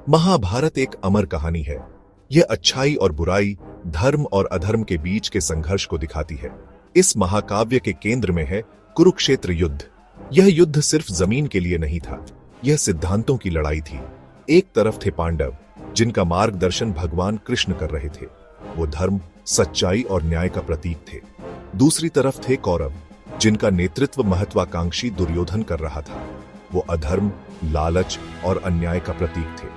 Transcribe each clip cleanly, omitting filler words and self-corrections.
महाभारत एक अमर कहानी है। यह अच्छाई और बुराई, धर्म और अधर्म के बीच के संघर्ष को दिखाती है। इस महाकाव्य के केंद्र में है कुरुक्षेत्र युद्ध। यह युद्ध सिर्फ जमीन के लिए नहीं था, यह सिद्धांतों की लड़ाई थी। एक तरफ थे पांडव, जिनका मार्गदर्शन भगवान कृष्ण कर रहे थे। वो धर्म, सच्चाई और न्याय का प्रतीक थे। दूसरी तरफ थे कौरव, जिनका नेतृत्व महत्वाकांक्षी दुर्योधन कर रहा था। वो अधर्म, लालच और अन्याय का प्रतीक थे।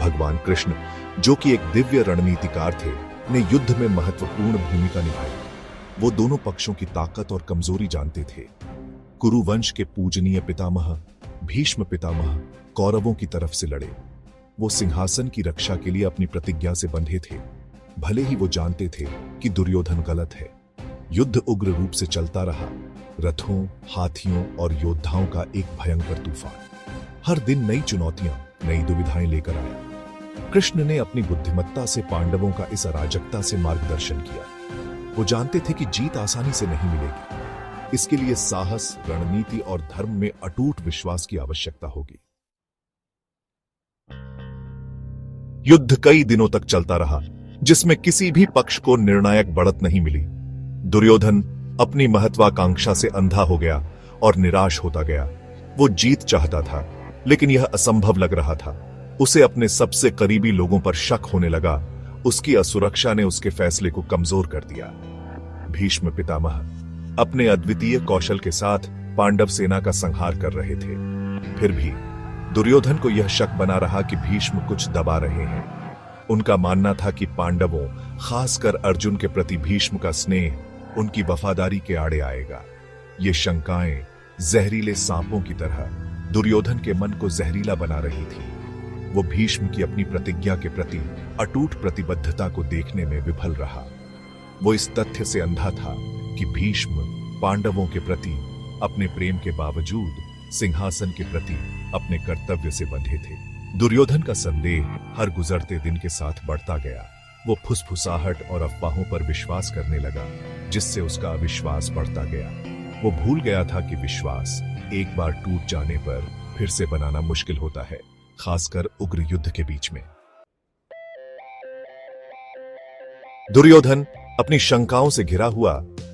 भगवान कृष्ण, जो कि एक दिव्य रणनीतिकार थे, ने युद्ध में महत्वपूर्ण भूमिका निभाई। वो दोनों पक्षों की ताकत और कमजोरी जानते थे। कुरुवंश के पूजनीय पितामह भीष्म पितामह कौरवों की तरफ से लड़े। वो सिंहासन की रक्षा के लिए अपनी प्रतिज्ञा से बंधे थे, भले ही वो जानते थे कि दुर्योधन गलत है। युद्ध उग्र रूप से चलता रहा, रथों, हाथियों और योद्धाओं का एक भयंकर तूफान। हर दिन नई चुनौतियां, नई दुविधाएं लेकर आया। कृष्ण ने अपनी बुद्धिमत्ता से पांडवों का इस अराजकता से मार्गदर्शन किया। वो जानते थे कि जीत आसानी से नहीं मिलेगी। इसके लिए साहस, रणनीति और धर्म में अटूट विश्वास की आवश्यकता होगी। युद्ध कई दिनों तक चलता रहा, जिसमें किसी भी पक्ष को निर्णायक बढ़त नहीं मिली। दुर्योधन अपनी महत्वाकांक्षा से अंधा हो गया और निराश होता गया। वो जीत चाहता था, लेकिन यह असंभव लग रहा था। उसे अपने सबसे करीबी लोगों पर शक होने लगा। उसकी असुरक्षा ने उसके फैसले को कमजोर कर दिया। भीष्म पितामह अपने अद्वितीय कौशल के साथ पांडव सेना का संहार कर रहे थे। फिर भी दुर्योधन को यह शक बना रहा कि भीष्म कुछ दबा रहे हैं। उनका मानना था कि पांडवों, खासकर अर्जुन के प्रति भीष्म का स्नेह उनकी वफादारी के आड़े आएगा। ये शंकाएं जहरीले सांपों की तरह दुर्योधन के मन को जहरीला बना रही थी। वो भीष्म की अपनी प्रतिज्ञा के प्रति अटूट प्रतिबद्धता को देखने में विफल रहा। वो इस तथ्य से अंधा था कि भीष्म पांडवों के प्रति अपने प्रेम के बावजूद सिंहासन के प्रति अपने कर्तव्य से बंधे थे। दुर्योधन का संदेह हर गुजरते दिन के साथ बढ़ता गया। वो फुसफुसाहट और अफवाहों पर विश्वास करने लगा, जिससे उसका अविश्वास बढ़ता गया। वो भूल गया था कि विश्वास एक बार टूट जाने पर फिर से बनाना मुश्किल होता है, खासकर उग्र युद्ध के बीच में। दुर्योधन अपनी शंकाओं से घिरा हुआ,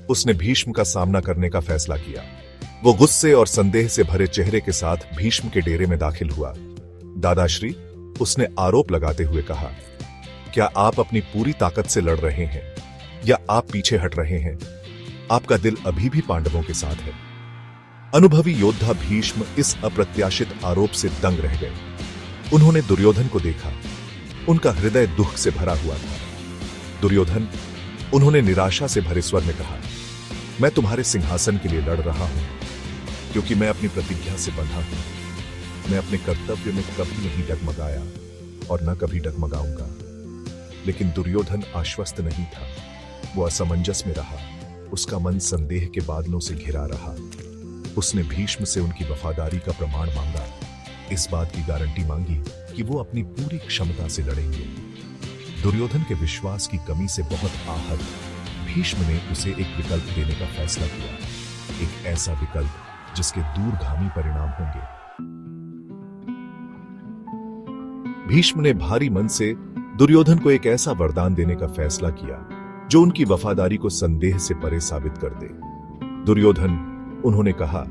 उसने भीष्म का सामना करने का फैसला किया। वो गुस्से और संदेह से भरे चेहरे के साथ भीष्म के डेरे में दाखिल हुआ। दादाश्री, उसने आरोप लगाते हुए कहा, क्या आप अपनी पूरी ताकत से लड़ रहे हैं या आप पीछे हट रहे हैं? आपका दिल अभी भी पांडवों के साथ है। अनुभवी योद्धा भीष्म इस अप्रत्याशित आरोप से दंग रह गए। उन्होंने दुर्योधन को देखा। उनका हृदय दुख से भरा हुआ था। दुर्योधन, उन्होंने निराशा से भरे स्वर में कहा, मैं तुम्हारे सिंहासन के लिए लड़ रहा हूं, क्योंकि मैं अपनी प्रतिज्ञा से बंधा हूं। मैं अपने कर्तव्य में कभी नहीं डगमगाया और न कभी डगमगाऊंगा। लेकिन दुर्योधन आश्वस्त नहीं था। वो असमंजस में रहा। उसका मन संदेह के बादलों से घिरा रहा। उसने भीष्म से उनकी वफादारी का प्रमाण मांगा, इस बात की गारंटी मांगी कि वो अपनी पूरी क्षमता से लड़ेंगे। दुर्योधन के विश्वास की कमी से बहुत आहत भीष्म ने उसे एक विकल्प देने का फैसला किया, एक ऐसा विकल्प जिसके दूरगामी परिणाम होंगे। भीष्म ने भारी मन से दुर्योधन को एक ऐसा वरदान देने का फैसला किया जो उनकी वफादारी को संदेह से परे साबित कर दे। दुर्योधन, उन्होंने कहा,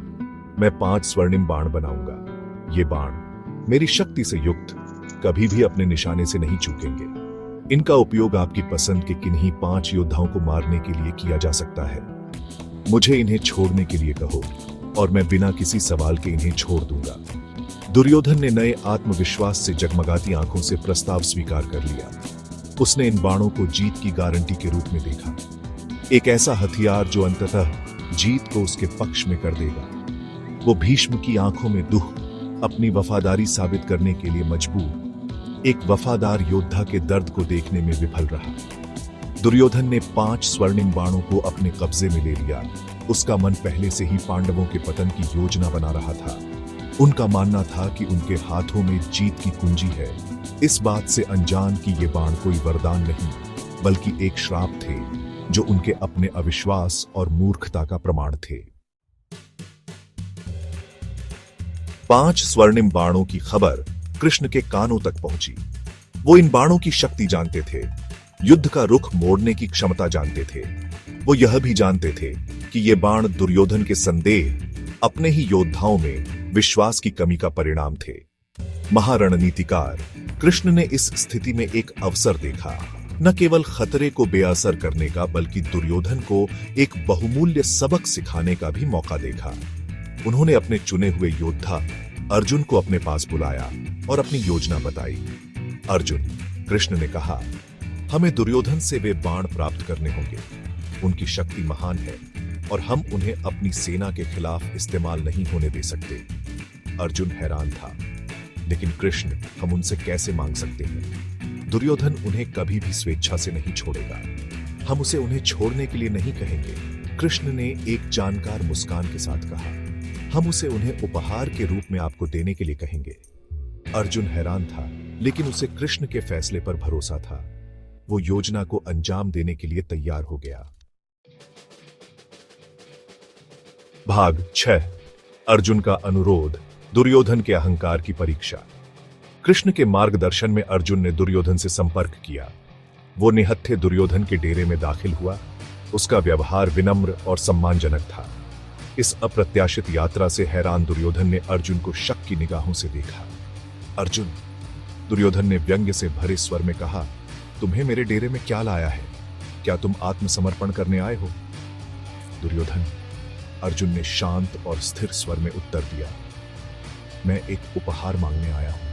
मैं 5 स्वर्णिम बाण बनाऊंगा। ये बाण मेरी शक्ति से युक्त कभी भी अपने निशाने से नहीं चूकेंगे। इनका उपयोग आपकी पसंद के किन्हीं 5 योद्धाओं को मारने के लिए किया जा सकता है। मुझे इन्हें छोड़ने के लिए कहो और मैं बिना किसी सवाल के इन्हें छोड़ दूंगा। दुर्योधन ने नए आत्मविश्वास से जगमगाती आंखों से प्रस्ताव स्वीकार कर लिया। उसने इन बाणों को जीत की गारंटी के रूप में देखा, एक ऐसा हथियार जो अंततः जीत को उसके पक्ष में कर देगा। वो भीष्म की आंखों में दुख, अपनी वफादारी साबित करने के लिए मजबूर एक वफादार योद्धा के दर्द को देखने में विफल रहा। दुर्योधन ने 5 स्वर्णिम बाणों को अपने कब्जे में ले लिया। उसका मन पहले से ही पांडवों के पतन की योजना बना रहा था। उनका मानना था कि उनके हाथों में जीत की कुंजी है, इस बात से अनजान कि ये बाण कोई वरदान नहीं, बल्कि एक श्राप थे जो उनके अपने अविश्वास और मूर्खता का प्रमाण थे। 5 स्वर्णिम बाणों की खबर कृष्ण के कानों तक पहुंची। वो इन बाणों की शक्ति जानते थे, युद्ध का रुख मोड़ने की क्षमता जानते थे। वो यह भी जानते थे कि ये बाण दुर्योधन के संदेह, अपने ही योद्धाओं में विश्वास की कमी का परिणाम थे। महारणनीतिकार कृष्ण ने इस स्थिति में एक अवसर देखा, न केवल खतरे को बेअसर करने का बल्कि दुर्योधन को एक बहुमूल्य सबक सिखाने का भी मौका देखा। उन्होंने अपने चुने हुए योद्धा अर्जुन को अपने पास बुलाया और अपनी योजना बताई। अर्जुन, कृष्ण ने कहा, हमें दुर्योधन से वे बाण प्राप्त करने होंगे। उनकी शक्ति महान है और हम उन्हें अपनी सेना के खिलाफ इस्तेमाल नहीं होने दे सकते। अर्जुन हैरान था, लेकिन कृष्ण, हम उनसे कैसे मांग सकते हैं? दुर्योधन उन्हें कभी भी स्वेच्छा से नहीं छोड़ेगा। हम उसे उन्हें छोड़ने के लिए नहीं कहेंगे। कृष्ण ने एक जानकार मुस्कान के साथ कहा, हम उसे उन्हें उपहार के रूप में आपको देने के लिए कहेंगे। अर्जुन हैरान था, लेकिन उसे कृष्ण के फैसले पर भरोसा था। वो योजना को अंजाम देने के लिए तैयार हो गया। भाग 6। अर्जुन का अनुरोध, दुर्योधन के अहंकार की परीक्षा। कृष्ण के मार्गदर्शन में अर्जुन ने दुर्योधन से संपर्क किया। वो निहत्थे दुर्योधन के डेरे में दाखिल हुआ। उसका व्यवहार विनम्र और सम्मानजनक था। इस अप्रत्याशित यात्रा से हैरान दुर्योधन ने अर्जुन को शक की निगाहों से देखा। अर्जुन, दुर्योधन ने व्यंग्य से भरे स्वर में कहा, तुम्हें मेरे डेरे में क्या लाया है? क्या तुम आत्मसमर्पण करने आए हो? दुर्योधन, अर्जुन ने शांत और स्थिर स्वर में उत्तर दिया, मैं एक उपहार मांगने आया हूं।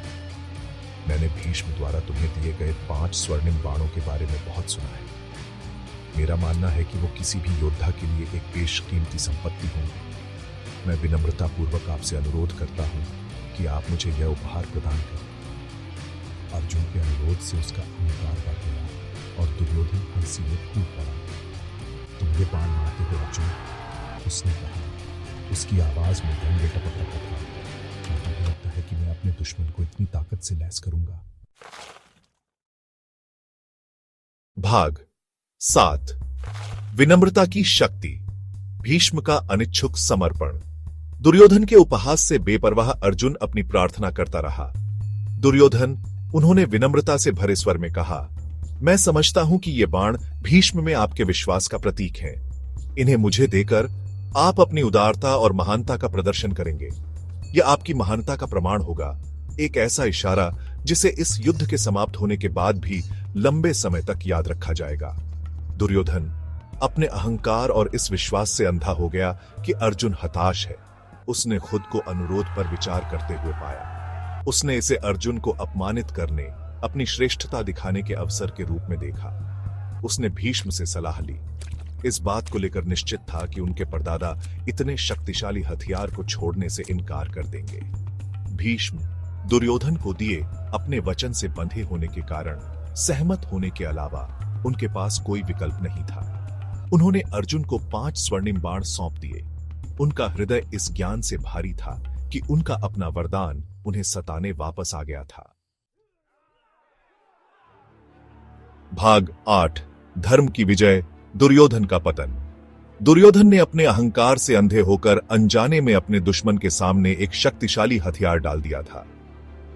मैंने भीष्म द्वारा तुम्हें दिए गए 5 स्वर्णिम बाणों के बारे में बहुत सुना है। मेरा मानना है कि वो किसी भी योद्धा के लिए एक बेशकीमती संपत्ति होंगे। मैं विनम्रतापूर्वक आपसे अनुरोध करता हूं कि आप मुझे यह उपहार प्रदान करें। अर्जुन के अनुरोध से उसका अहंकार बढ़ गया और दुर्योधन हंसी में फूट पड़ा। तुम ये बाण मारते हो अर्जुन? उसने कहा। उसकी आवाज में व्यंग्य टपक रहा था। मुझे लगता है कि मैं अपने दुश्मन को इतनी ताकत से लैस करूंगा। भाग 7। विनम्रता की शक्ति, भीष्म का अनिच्छुक समर्पण। दुर्योधन के उपहास से बेपरवाह अर्जुन अपनी प्रार्थना करता रहा। दुर्योधन, उन्होंने विनम्रता से भरे स्वर में कहा, मैं समझता हूं कि ये बाण भीष्म में आपके विश्वास का प्रतीक हैं। इन्हें मुझे देकर आप अपनी उदारता और महानता का प्रदर्शन करेंगे। यह आपकी महानता का प्रमाण होगा, एक ऐसा इशारा जिसे इस युद्ध के समाप्त होने के बाद भी लंबे समय तक याद रखा जाएगा। दुर्योधन अपने अहंकार और इस विश्वास से अंधा हो गया कि अर्जुन हताश है। उसने खुद को अनुरोध पर विचार करते हुए पाया। उसने इसे अर्जुन को अपमानित करने, अपनी श्रेष्ठता दिखाने के अवसर के रूप में देखा। उसने भीष्म से सलाह ली। इस बात को लेकर निश्चित था कि उनके परदादा इतने शक्तिशाली हथियार को छोड़ने से इनकार कर देंगे। भीष्म दुर्योधन को दिए अपने वचन से बंधे होने के कारण सहमत होने के अलावा उनके पास कोई विकल्प नहीं था। उन्होंने अर्जुन को 5 स्वर्णिम बाण सौंप दिए। उनका हृदय इस ज्ञान से भारी था कि उनका अपना वरदान उन्हें सताने वापस आ गया था। भाग 8। धर्म की विजय, दुर्योधन का पतन। दुर्योधन ने अपने अहंकार से अंधे होकर अनजाने में अपने दुश्मन के सामने एक शक्तिशाली हथियार डाल दिया था।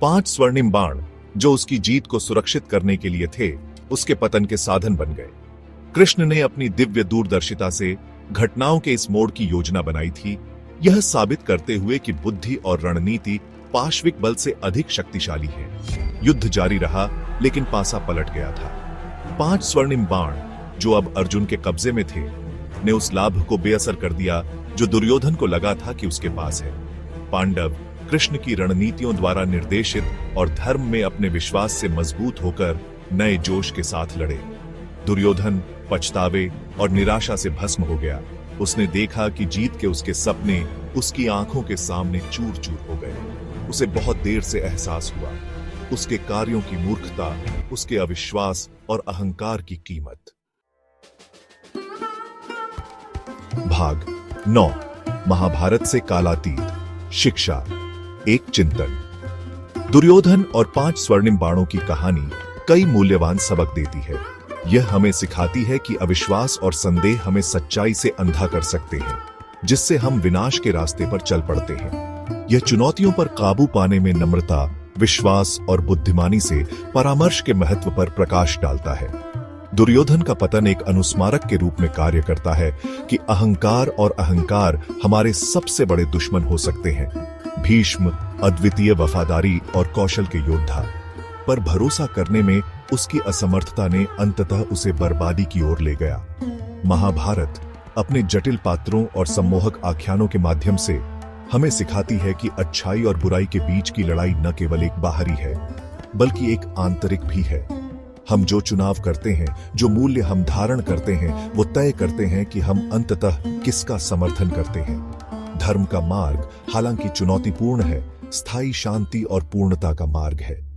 5 स्वर्णिम बाण जो उसकी जीत को सुरक्षित करने के लिए थे, उसके पतन के साधन बन गए। कृष्ण ने अपनी दिव्य दूरदर्शिता से घटनाओं के इस मोड़ की योजना बनाई थी, यह साबित करते हुए कि बुद्धि और रणनीति पाश्विक बल से अधिक शक्तिशाली है। युद्ध जारी रहा, लेकिन पासा पलट गया था। 5 स्वर्णिम बाण जो अब अर्जुन के कब्जे में थे, ने उस लाभ को बेअसर कर दिया जो दुर्योधन को लगा था कि उसके पास है। पांडव कृष्ण की रणनीतियों द्वारा निर्देशित और धर्म में अपने विश्वास से मजबूत होकर नए जोश के साथ लड़े। दुर्योधन पछतावे और निराशा से भस्म हो गया। उसने देखा कि जीत के उसके सपने उसकी आंखों के सामने चूर चूर हो गए। उसे बहुत देर से एहसास हुआ, उसके कार्यों की मूर्खता, उसके अविश्वास और अहंकार की कीमत। भाग 9। महाभारत से कालातीत, शिक्षा, एक चिंतन। दुर्योधन और 5 स्वर्णिम बाणों की कहानी कई मूल्यवान सबक देती है। यह हमें सिखाती है कि अविश्वास और संदेह हमें सच्चाई से अंधा कर सकते हैं, जिससे हम विनाश के रास्ते पर चल पड़ते हैं। यह चुनौतियों पर काबू पाने में नम्रता, विश्वास और बुद्धिमानी से परामर्श के महत्व पर प्रकाश डालता है। दुर्योधन का पतन एक अनुस्मारक के रूप में कार्य करता है कि अहंकार और अहंकार हमारे सबसे बड़े दुश्मन हो सकते हैं। भीष्म अद्वितीय वफादारी और कौशल के योद्धा, पर भरोसा करने में उसकी असमर्थता ने अंततः उसे बर्बादी की ओर ले गया। महाभारत अपने जटिल पात्रों और सम्मोहक आख्यानों के माध्यम से हमें सिखाती है कि अच्छाई और बुराई के बीच की लड़ाई न केवल एक बाहरी है, बल्कि एक आंतरिक भी है। हम जो चुनाव करते हैं, जो मूल्य हम धारण करते हैं, वो तय करते हैं कि हम अंततः किसका समर्थन करते हैं। धर्म का मार्ग हालांकि चुनौतीपूर्ण है, स्थायी शांति और पूर्णता का मार्ग है।